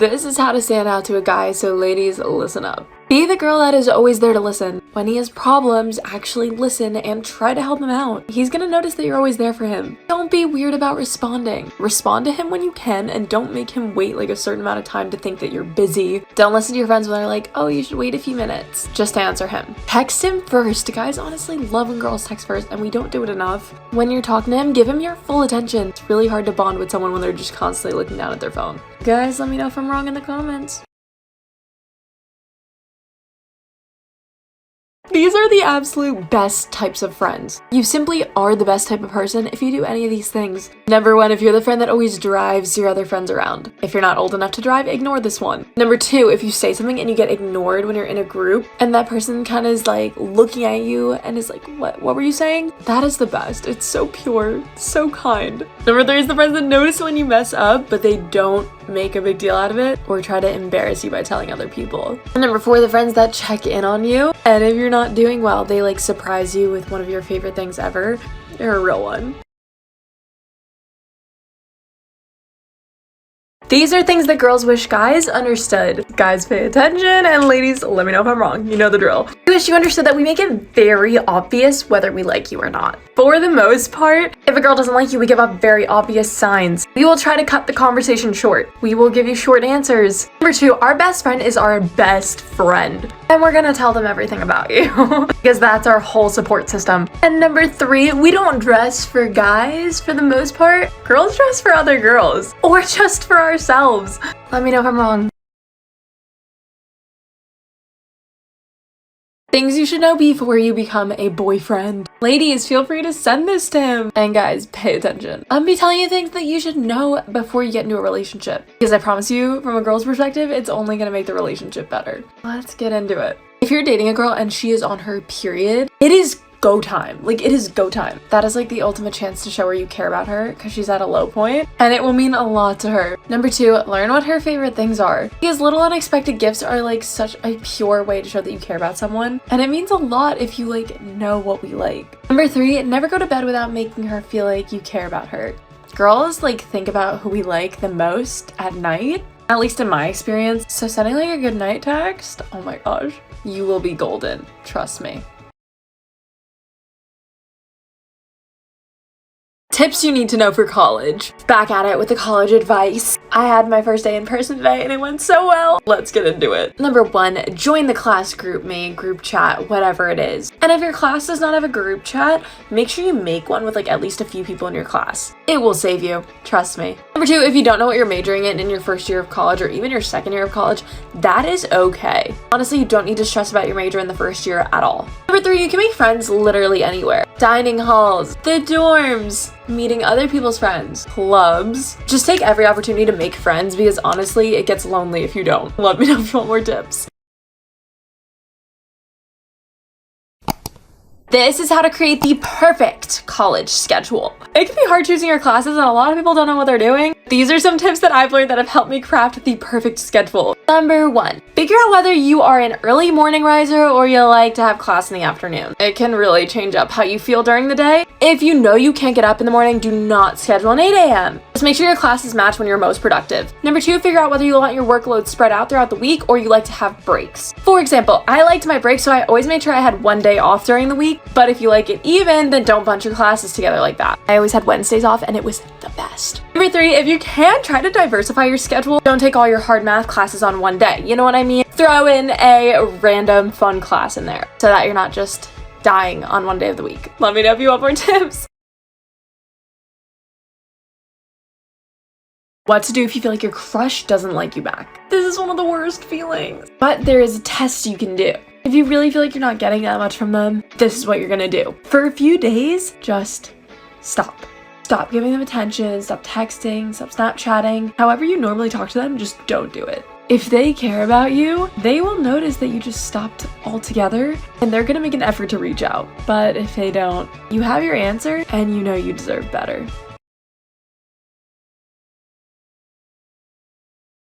This is how to stand out to a guy, so ladies, listen up. Be the girl that is always there to listen. When he has problems, actually listen and try to help him out. He's gonna notice that you're always there for him. Don't be weird about responding. Respond to him when you can and don't make him wait like a certain amount of time to think that you're busy. Don't listen to your friends when they're like, oh, you should wait a few minutes. Just answer him. Text him first. Guys honestly love when girls text first and we don't do it enough. When you're talking to him, give him your full attention. It's really hard to bond with someone when they're just constantly looking down at their phone. Guys, let me know if I'm wrong in the comments. These are the absolute best types of friends. You simply are the best type of person if you do any of these things. Number 1, if you're the friend that always drives your other friends around. If you're not old enough to drive, ignore this one. Number 2, if you say something and you get ignored when you're in a group and that person kind of is like looking at you and is like, what were you saying? That is the best. It's so pure, so kind. Number 3 is the friends that notice when you mess up, but they don't make a big deal out of it or try to embarrass you by telling other people. And number 4, the friends that check in on you, and if you're not doing well, they like surprise you with one of your favorite things ever. They're a real one. These are things that girls wish guys understood. Guys, pay attention, and ladies, let me know if I'm wrong. You know the drill. I wish you understood that we make it very obvious whether we like you or not. For the most part, if a girl doesn't like you, we give up very obvious signs. We will try to cut the conversation short. We will give you short answers. Number 2, our best friend is our best friend. And we're gonna tell them everything about you because that's our whole support system. And number 3, we don't dress for guys for the most part. Girls dress for other girls or just for ourselves. Let me know if I'm wrong. Things you should know before you become a boyfriend. Ladies, feel free to send this to him. And guys, pay attention. I'm be telling you things that you should know before you get into a relationship. Because I promise you, from a girl's perspective, it's only gonna make the relationship better. Let's get into it. If you're dating a girl and she is on her period, it is go time. Like, it is go time. That is like the ultimate chance to show her you care about her because she's at a low point and it will mean a lot to her. Number 2, learn what her favorite things are. Because little unexpected gifts are like such a pure way to show that you care about someone, and it means a lot if you like know what we like. Number 3, never go to bed without making her feel like you care about her. Girls like think about who we like the most at night, at least in my experience. So sending like a good night text, oh my gosh, you will be golden. Trust me. Tips you need to know for college. Back at it with the college advice. I had my first day in person today and it went so well. Let's get into it. Number 1, join the class group me, group chat, whatever it is. And if your class does not have a group chat, make sure you make one with like at least a few people in your class. It will save you, trust me. Number 2, if you don't know what you're majoring in your first year of college or even your second year of college, that is okay. Honestly, you don't need to stress about your major in the first year at all. Number 3, you can make friends literally anywhere. Dining halls, the dorms, meeting other people's friends, clubs. Just take every opportunity to make friends because honestly, it gets lonely if you don't. Let me know if you want more tips. This is how to create the perfect college schedule. It can be hard choosing your classes and a lot of people don't know what they're doing. These are some tips that I've learned that have helped me craft the perfect schedule. Number 1, figure out whether you are an early morning riser or you like to have class in the afternoon. It can really change up how you feel during the day. If you know you can't get up in the morning, do not schedule an 8 a.m. Just make sure your classes match when you're most productive. Number 2, figure out whether you want your workload spread out throughout the week or you like to have breaks. For example, I liked my breaks, so I always made sure I had one day off during the week. But if you like it even, then don't bunch your classes together like that. I always had Wednesdays off and it was the best. Number 3, if you can, try to diversify your schedule. Don't take all your hard math classes on one day. You know what I mean? Throw in a random fun class in there so that you're not just dying on one day of the week. Let me know if you want more tips. What to do if you feel like your crush doesn't like you back. This is one of the worst feelings. But there is a test you can do. If you really feel like you're not getting that much from them, this is what you're gonna do. For a few days, just stop. Stop giving them attention, stop texting, stop Snapchatting. However you normally talk to them, just don't do it. If they care about you, they will notice that you just stopped altogether and they're gonna make an effort to reach out. But if they don't, you have your answer and you know you deserve better.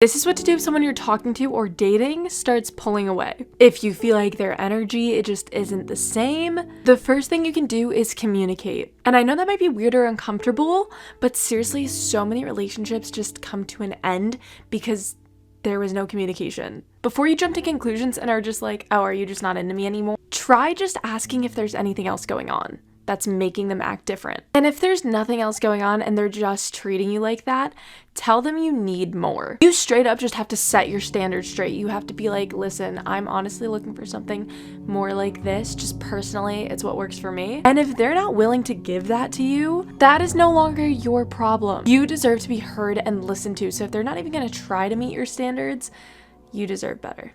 This is what to do if someone you're talking to or dating starts pulling away. If you feel like their energy, it just isn't the same, the first thing you can do is communicate. And I know that might be weird or uncomfortable, but seriously, so many relationships just come to an end because there was no communication. Before you jump to conclusions and are just like, oh, are you just not into me anymore? Try just asking if there's anything else going on that's making them act different. And if there's nothing else going on and they're just treating you like that, tell them you need more. You straight up just have to set your standards straight. You have to be like, listen, I'm honestly looking for something more like this. Just personally, it's what works for me. And if they're not willing to give that to you, that is no longer your problem. You deserve to be heard and listened to. So if they're not even gonna try to meet your standards, you deserve better.